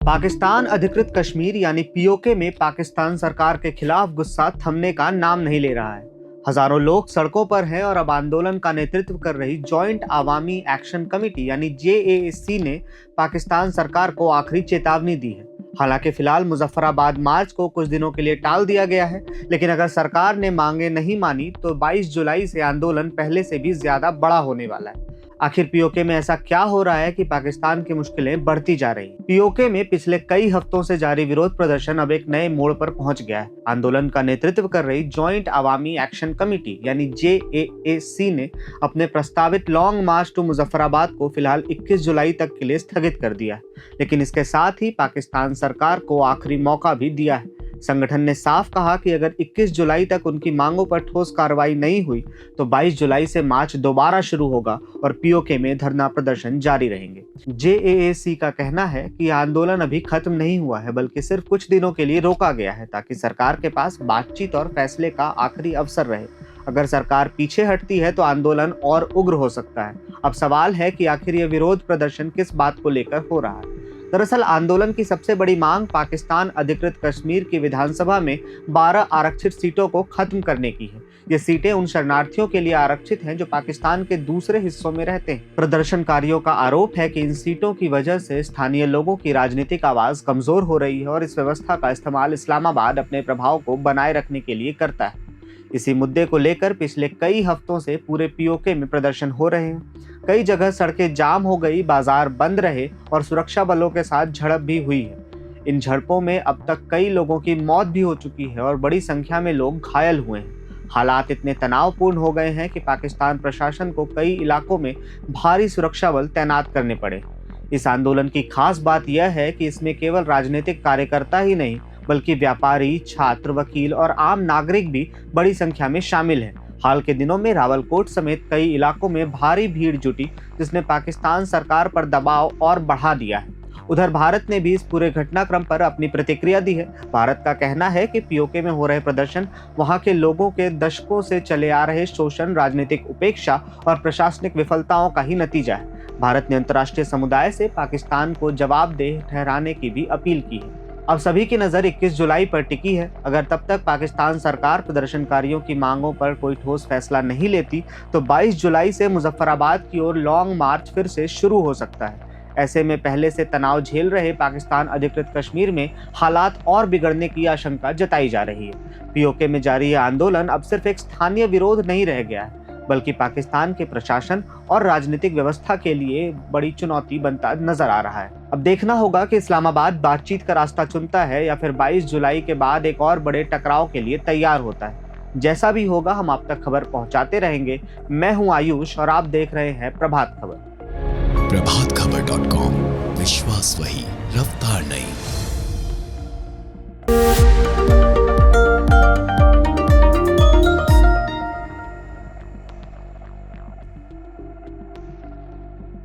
पाकिस्तान अधिकृत कश्मीर यानी पीओके में पाकिस्तान सरकार के खिलाफ गुस्सा थमने का नाम नहीं ले रहा है। हजारों लोग सड़कों पर हैं और अब आंदोलन का नेतृत्व कर रही जॉइंट अवामी एक्शन कमेटी यानी जेएसी ने पाकिस्तान सरकार को आखिरी चेतावनी दी है। हालांकि फिलहाल मुजफ्फराबाद मार्च को कुछ दिनों के लिए टाल दिया गया है, लेकिन अगर सरकार ने मांगे नहीं मानी तो 22 जुलाई से आंदोलन पहले से भी ज्यादा बड़ा होने वाला है। आखिर पीओके में ऐसा क्या हो रहा है कि पाकिस्तान की मुश्किलें बढ़ती जा रही हैं? पीओके में पिछले कई हफ्तों से जारी विरोध प्रदर्शन अब एक नए मोड़ पर पहुंच गया है। आंदोलन का नेतृत्व कर रही जॉइंट अवामी एक्शन कमेटी यानी जेएसी ने अपने प्रस्तावित लॉन्ग मार्च टू मुजफ्फराबाद को फिलहाल 21 जुलाई तक के लिए स्थगित कर दिया है, लेकिन इसके साथ ही पाकिस्तान सरकार को आखिरी मौका भी दिया है। संगठन ने साफ कहा कि अगर 21 जुलाई तक उनकी मांगों पर ठोस कार्रवाई नहीं हुई तो 22 जुलाई से मार्च दोबारा शुरू होगा और पीओके में धरना प्रदर्शन जारी रहेंगे। जेएसी का कहना है कि आंदोलन अभी खत्म नहीं हुआ है, बल्कि सिर्फ कुछ दिनों के लिए रोका गया है ताकि सरकार के पास बातचीत और फैसले का आखिरी अवसर रहे। अगर सरकार पीछे हटती है तो आंदोलन और उग्र हो सकता है। अब सवाल है कि आखिर ये विरोध प्रदर्शन किस बात को लेकर हो रहा है। दरअसल आंदोलन की सबसे बड़ी मांग पाकिस्तान अधिकृत कश्मीर की विधानसभा में 12 आरक्षित सीटों को खत्म करने की है। ये सीटें उन शरणार्थियों के लिए आरक्षित हैं जो पाकिस्तान के दूसरे हिस्सों में रहते हैं। प्रदर्शनकारियों का आरोप है कि इन सीटों की वजह से स्थानीय लोगों की राजनीतिक आवाज कमजोर हो रही है और इस व्यवस्था का इस्तेमाल इस्लामाबाद अपने प्रभाव को बनाए रखने के लिए करता है। इसी मुद्दे को लेकर पिछले कई हफ्तों से पूरे पीओके में प्रदर्शन हो रहे हैं। कई जगह सड़कें जाम हो गई, बाजार बंद रहे और सुरक्षा बलों के साथ झड़प भी हुई है। इन झड़पों में अब तक कई लोगों की मौत भी हो चुकी है और बड़ी संख्या में लोग घायल हुए हैं। हालात इतने तनावपूर्ण हो गए हैं कि पाकिस्तान प्रशासन को कई इलाकों में भारी सुरक्षा बल तैनात करने पड़े। इस आंदोलन की खास बात यह है कि इसमें केवल राजनीतिक कार्यकर्ता ही नहीं बल्कि व्यापारी, छात्र, वकील और आम नागरिक भी बड़ी संख्या में शामिल हैं। हाल के दिनों में रावलकोट समेत कई इलाकों में भारी भीड़ जुटी, जिसने पाकिस्तान सरकार पर दबाव और बढ़ा दिया है। उधर भारत ने भी इस पूरे घटनाक्रम पर अपनी प्रतिक्रिया दी है। भारत का कहना है कि पीओके में हो रहे प्रदर्शन वहां के लोगों के दशकों से चले आ रहे शोषण, राजनीतिक उपेक्षा और प्रशासनिक विफलताओं का ही नतीजा है। भारत ने अंतर्राष्ट्रीय समुदाय से पाकिस्तान को जवाबदेह ठहराने की भी अपील की है। अब सभी की नजर 21 जुलाई पर टिकी है। अगर तब तक पाकिस्तान सरकार प्रदर्शनकारियों की मांगों पर कोई ठोस फैसला नहीं लेती तो 22 जुलाई से मुजफ्फराबाद की ओर लॉन्ग मार्च फिर से शुरू हो सकता है। ऐसे में पहले से तनाव झेल रहे पाकिस्तान अधिकृत कश्मीर में हालात और बिगड़ने की आशंका जताई जा रही है। पीओके में जारी यह आंदोलन अब सिर्फ एक स्थानीय विरोध नहीं रह गया है, बल्कि पाकिस्तान के प्रशासन और राजनीतिक व्यवस्था के लिए बड़ी चुनौती बनता नजर आ रहा है। अब देखना होगा कि इस्लामाबाद बातचीत का रास्ता चुनता है या फिर 22 जुलाई के बाद एक और बड़े टकराव के लिए तैयार होता है। जैसा भी होगा हम आप तक खबर पहुंचाते रहेंगे। मैं हूं आयुष और आप देख रहे हैं प्रभात खबर। प्रभातखबर.com, विश्वास वही, रफ्तार नहीं।